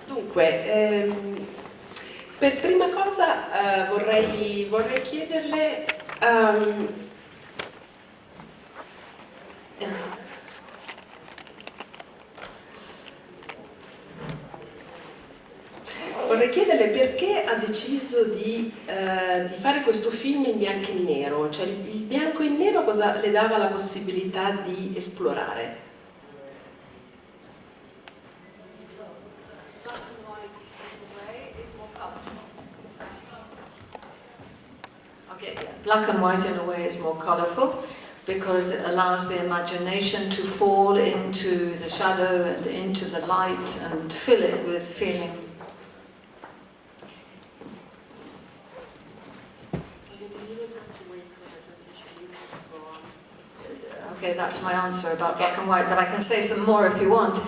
Dunque, per prima cosa vorrei chiederle perché ha deciso di fare questo film in bianco e nero, cioè il bianco e nero cosa le dava la possibilità di esplorare? Black and white in a way is more colourful because it allows the imagination to fall into the shadow and into the light and fill it with feeling. Okay, that's my answer about black and white, but I can say some more if you want.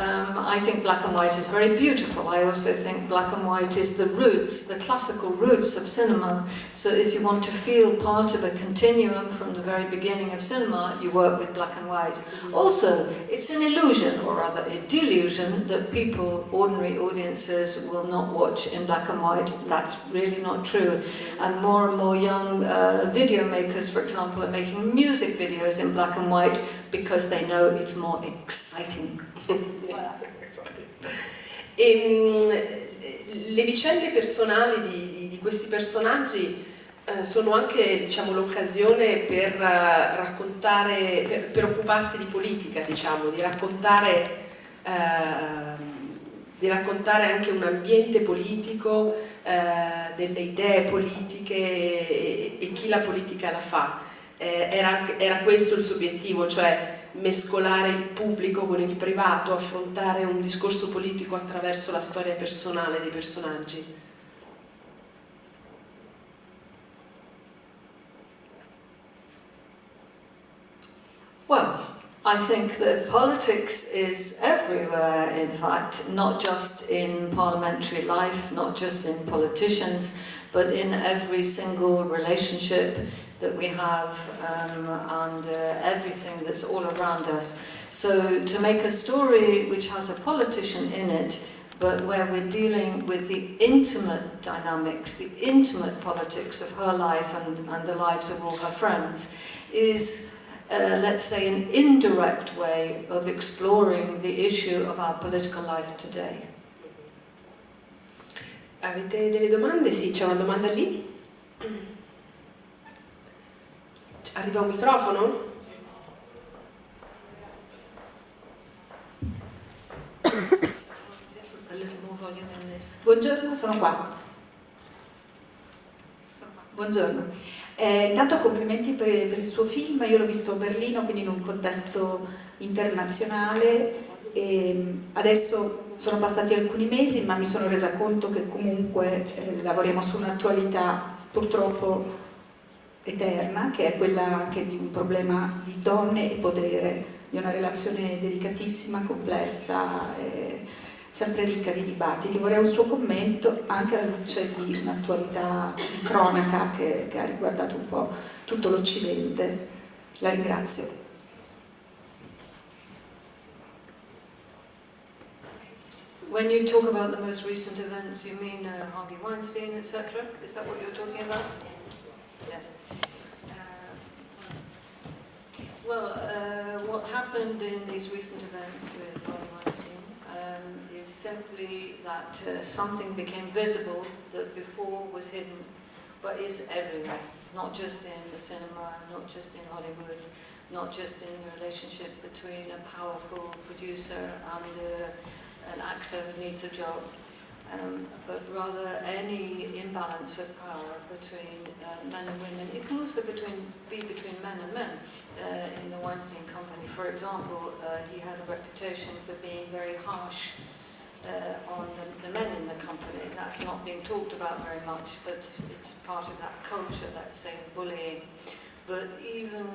I think black and white is very beautiful. I also think black and white is the roots, the classical roots of cinema. So if you want to feel part of a continuum from the very beginning of cinema, you work with black and white. Also, it's an illusion, or rather a delusion, that people, ordinary audiences, will not watch in black and white. That's really not true. And more young video makers, for example, are making music videos in black and white because they know it's more exciting. Le vicende personali di questi personaggi sono anche, diciamo, l'occasione per raccontare, per occuparsi di politica, diciamo, di raccontare anche un ambiente politico, delle idee politiche e chi la politica la fa. Era questo il suo obiettivo, cioè mescolare il pubblico con il privato, affrontare un discorso politico attraverso la storia personale dei personaggi. Well, I think that politics is everywhere, in fact, not just in parliamentary life, not just in politicians, but in every single relationship that we have and everything that's all around us. So to make a story which has a politician in it, but where we're dealing with the intimate dynamics, the intimate politics of her life and the lives of all her friends, is, let's say, an indirect way of exploring the issue of our political life today. Avete delle domande? Sì, c'è una domanda lì. Arriva un microfono? Buongiorno, sono qua. Buongiorno. Intanto complimenti per il suo film, io l'ho visto a Berlino, quindi in un contesto internazionale. Adesso sono passati alcuni mesi, ma mi sono resa conto che comunque lavoriamo su un'attualità purtroppo eterna, che è quella anche di un problema di donne e potere, di una relazione delicatissima, complessa, sempre ricca di dibattiti. Vorrei un suo commento anche alla luce di un'attualità di cronaca che ha riguardato un po' tutto l'Occidente. La ringrazio. When you talk about the most recent events, you mean Harvey Weinstein, etc.? Is that what you're talking about? Yeah. What happened in these recent events with Harvey Weinstein is simply that something became visible that before was hidden, but is everywhere, not just in the cinema, not just in Hollywood, not just in the relationship between a powerful producer and an actor who needs a job, but rather any imbalance of power between men and women. It can also be between men and men. In the Weinstein Company, for example, he had a reputation for being very harsh on the men in the company. That's not being talked about very much, but it's part of that culture, let's say, of bullying. But even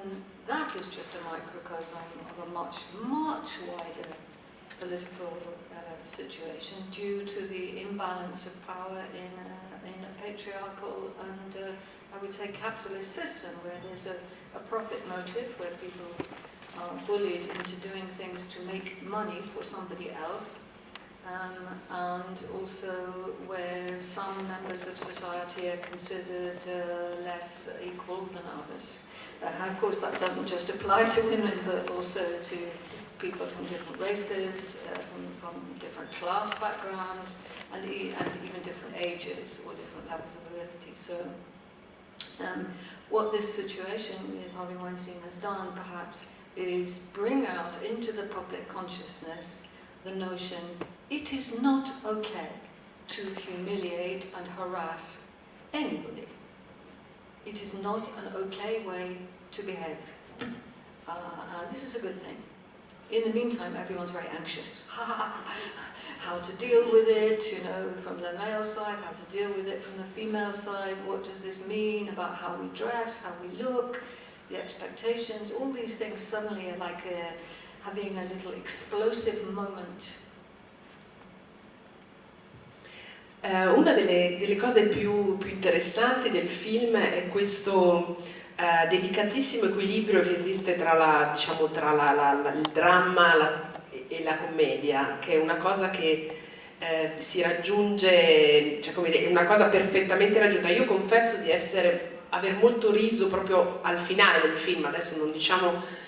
that is just a microcosm of a much, much wider political situation due to the imbalance of power in a patriarchal and I would say capitalist system where there's a profit motive, where people are bullied into doing things to make money for somebody else, and also where some members of society are considered less equal than others. Of course, that doesn't just apply to women, but also to people from different races, from different class backgrounds, and even different ages or different levels of ability. So what this situation with Harvey Weinstein has done, perhaps, is bring out into the public consciousness the notion it is not okay to humiliate and harass anybody. It is not an okay way to behave. And this is a good thing. In the meantime, everyone's very anxious. How to deal with it, you know, from the male side, how to deal with it from the female side, what does this mean about how we dress, how we look, the expectations, all these things suddenly are like having a little explosive moment. Una delle cose più interessanti del film è questo delicatissimo equilibrio che esiste tra, il dramma e la commedia, che è una cosa che si raggiunge, cioè come dire, è una cosa perfettamente raggiunta. Io confesso di aver molto riso proprio al finale del film, adesso non diciamo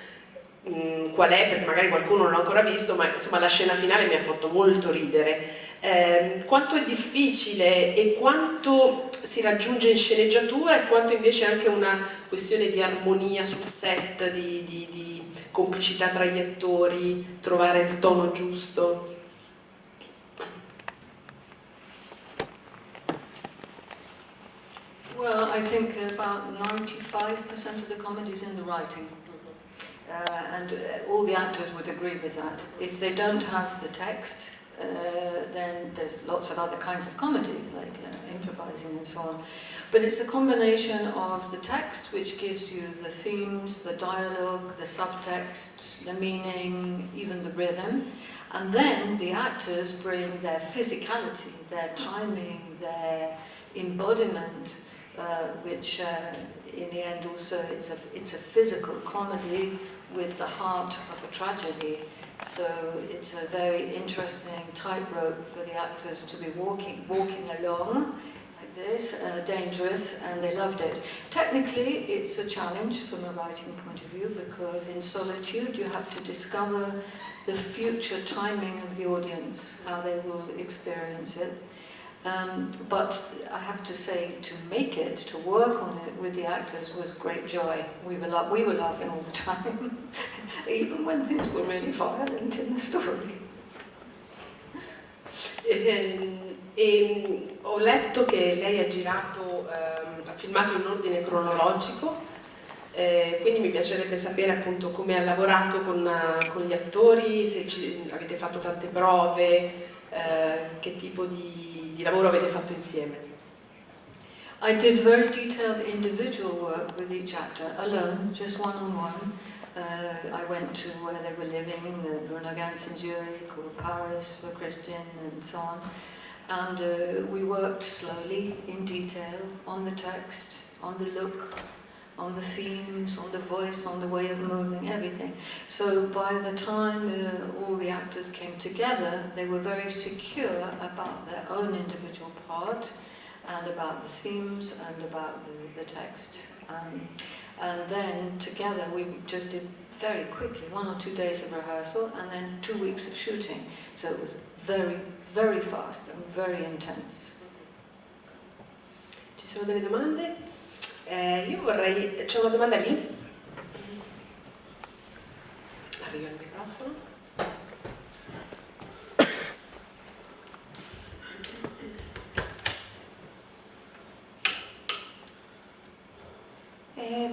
qual è perché magari qualcuno non l'ha ancora visto, ma insomma la scena finale mi ha fatto molto ridere. Quanto è difficile e quanto si raggiunge in sceneggiatura e quanto invece è anche una questione di armonia sul set, di complicità tra gli attori, trovare il tono giusto. Well, I think about 95% of the comedy is in the writing. And all the actors would agree with that. If they don't have the text, then there's lots of other kinds of comedy, like improvising and so on. But it's a combination of the text, which gives you the themes, the dialogue, the subtext, the meaning, even the rhythm. And then the actors bring their physicality, their timing, their embodiment, which in the end also it's a physical comedy with the heart of a tragedy. So it's a very interesting tightrope for the actors to be walking along like this, dangerous, and they loved it. Technically, it's a challenge from a writing point of view, because in solitude you have to discover the future timing of the audience, how they will experience it. But I have to say, to make it, to work on it with the actors was great joy. We were laughing all the time, even when things were really violent in the story. Ho letto che lei ha filmato in ordine cronologico, quindi mi piacerebbe sapere appunto come ha lavorato con gli attori, se avete fatto tante prove, che tipo di lavoro avete fatto insieme. I did very detailed individual work with each actor, alone, just one-on-one. I went to where they were living, Bruno Ganz in Zurich, or Paris for Christian, and so on. And we worked slowly, in detail, on the text, on the look, on the themes, on the voice, on the way of moving, everything. So by the time all the actors came together, they were very secure about their own individual part, and about the themes, and about the text. And then together we just did very quickly, 1 or 2 days of rehearsal, and then 2 weeks of shooting. So it was very, very fast and very intense. Ci sono delle domande? Io vorrei... C'è una domanda lì? Arriva il microfono.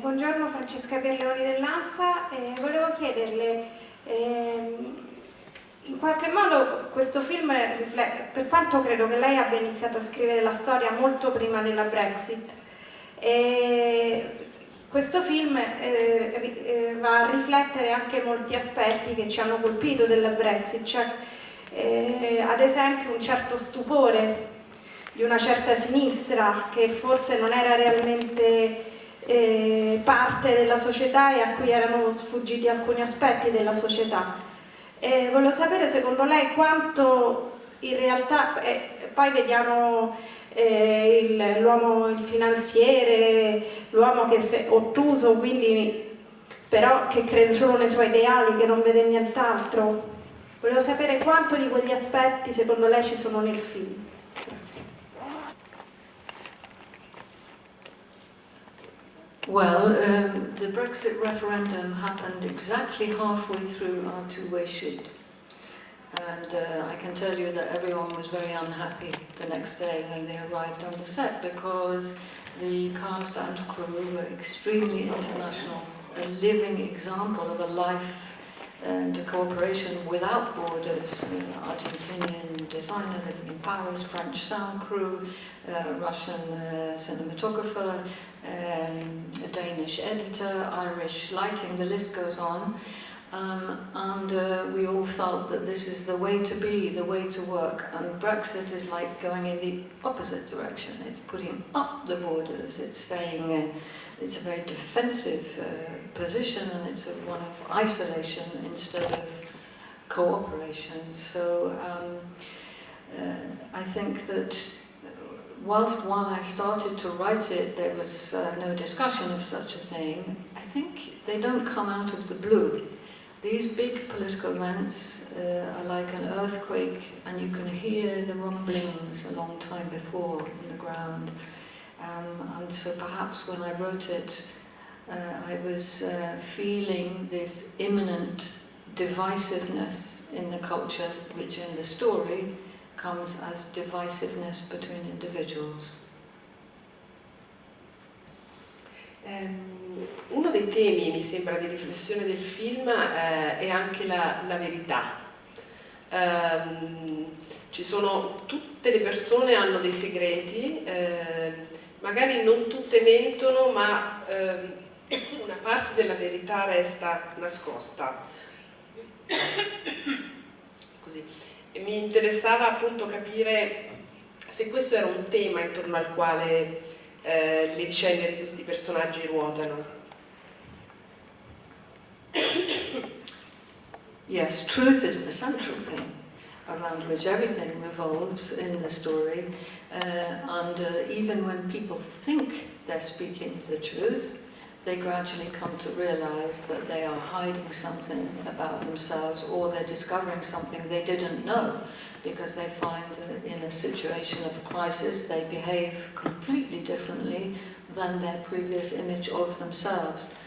Buongiorno, Francesca Berleoni dell'Ansa. Volevo chiederle, in qualche modo questo film riflette, per quanto credo che lei abbia iniziato a scrivere la storia molto prima della Brexit, questo film va a riflettere anche molti aspetti che ci hanno colpito della Brexit, cioè ad esempio un certo stupore di una certa sinistra che forse non era realmente parte della società e a cui erano sfuggiti alcuni aspetti della società. Volevo sapere secondo lei quanto in realtà, poi vediamo l'uomo, il finanziere, l'uomo che è ottuso, quindi però che crede solo nei suoi ideali, che non vede nient'altro. Volevo sapere quanto di quegli aspetti secondo lei ci sono nel film. Grazie. Well, the Brexit referendum happened exactly halfway through our two-way shoot. And I can tell you that everyone was very unhappy the next day when they arrived on the set, because the cast and crew were extremely international, a living example of a life and a cooperation without borders. Argentinian designer living in Paris, French sound crew, Russian cinematographer, a Danish editor, Irish lighting, the list goes on. And we all felt that this is the way to be, the way to work. And Brexit is like going in the opposite direction. It's putting up the borders. It's saying it's a very defensive position, and it's one of isolation instead of cooperation. So I think that while I started to write it, there was no discussion of such a thing. I think they don't come out of the blue. These big political events are like an earthquake, and you can hear the rumblings a long time before in the ground. And so perhaps when I wrote it, I was feeling this imminent divisiveness in the culture, which in the story comes as divisiveness between individuals. Uno dei temi, mi sembra, di riflessione del film è anche la verità. Ci sono, tutte le persone hanno dei segreti, magari non tutte mentono, ma una parte della verità resta nascosta. Così. E mi interessava appunto capire se questo era un tema intorno al quale le vicende di questi personaggi ruotano. Yes, truth is the central thing around which everything revolves in the story, and even when people think they're speaking the truth, they gradually come to realize that they are hiding something about themselves, or they're discovering something they didn't know, because they find that in a situation of crisis they behave completely differently than their previous image of themselves.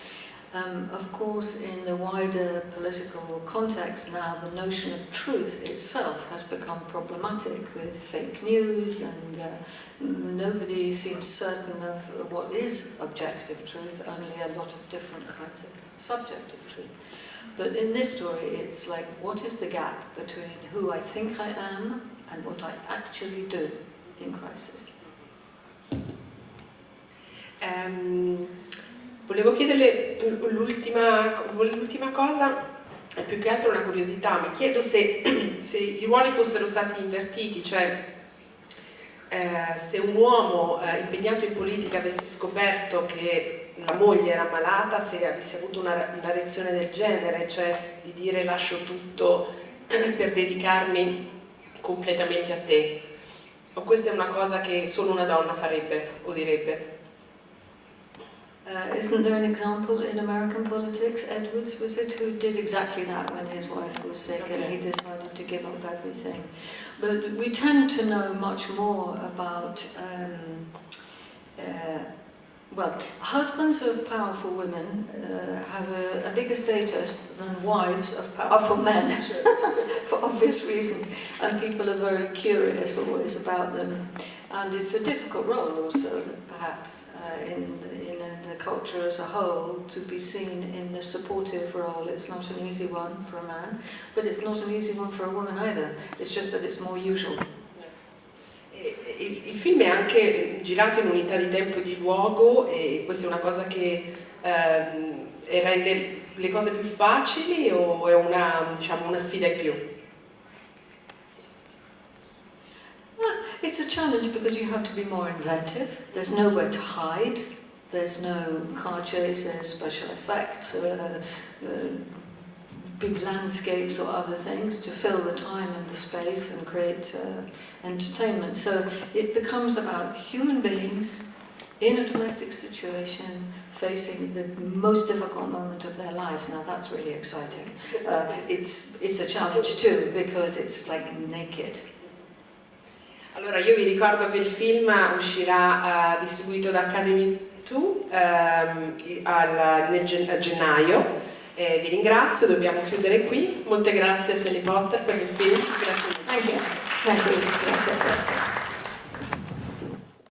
Of course, in the wider political context now, the notion of truth itself has become problematic with fake news, and nobody seems certain of what is objective truth, only a lot of different kinds of subjective truth. But in this story, it's like, what is the gap between who I think I am and what I actually do in crisis? Volevo chiederle l'ultima cosa, è più che altro una curiosità. Mi chiedo se i ruoli fossero stati invertiti, cioè se un uomo impegnato in politica avesse scoperto che la moglie era malata, se avesse avuto una reazione del genere, cioè di dire lascio tutto per dedicarmi completamente a te, o questa è una cosa che solo una donna farebbe o direbbe? Isn't there an example in American politics? Edwards, was it, who did exactly that when his wife was sick and he decided to give up everything. But we tend to know much more about, well, husbands of powerful women have a bigger status than wives of powerful men, for obvious reasons, and people are very curious always about them. And it's a difficult role also, perhaps, in the culture as a whole, to be seen in the supportive role. It's not an easy one for a man, but it's not an easy one for a woman either. It's just that it's more usual. Il film è anche girato in unità di tempo e di luogo, e questa è una cosa che rende le cose più facili, o è una sfida in più? It's a challenge because you have to be more inventive. There's nowhere to hide. There's no car chases, special effects, big landscapes or other things to fill the time and the space and create entertainment. So it becomes about human beings in a domestic situation facing the most difficult moment of their lives. Now that's really exciting. It's a challenge too, because it's like naked. Allora io vi ricordo che il film uscirà distribuito da Academy 2 a gennaio. Vi ringrazio, dobbiamo chiudere qui. Molte grazie a Sally Potter per il film. Grazie. Thank you. Thank you. Grazie.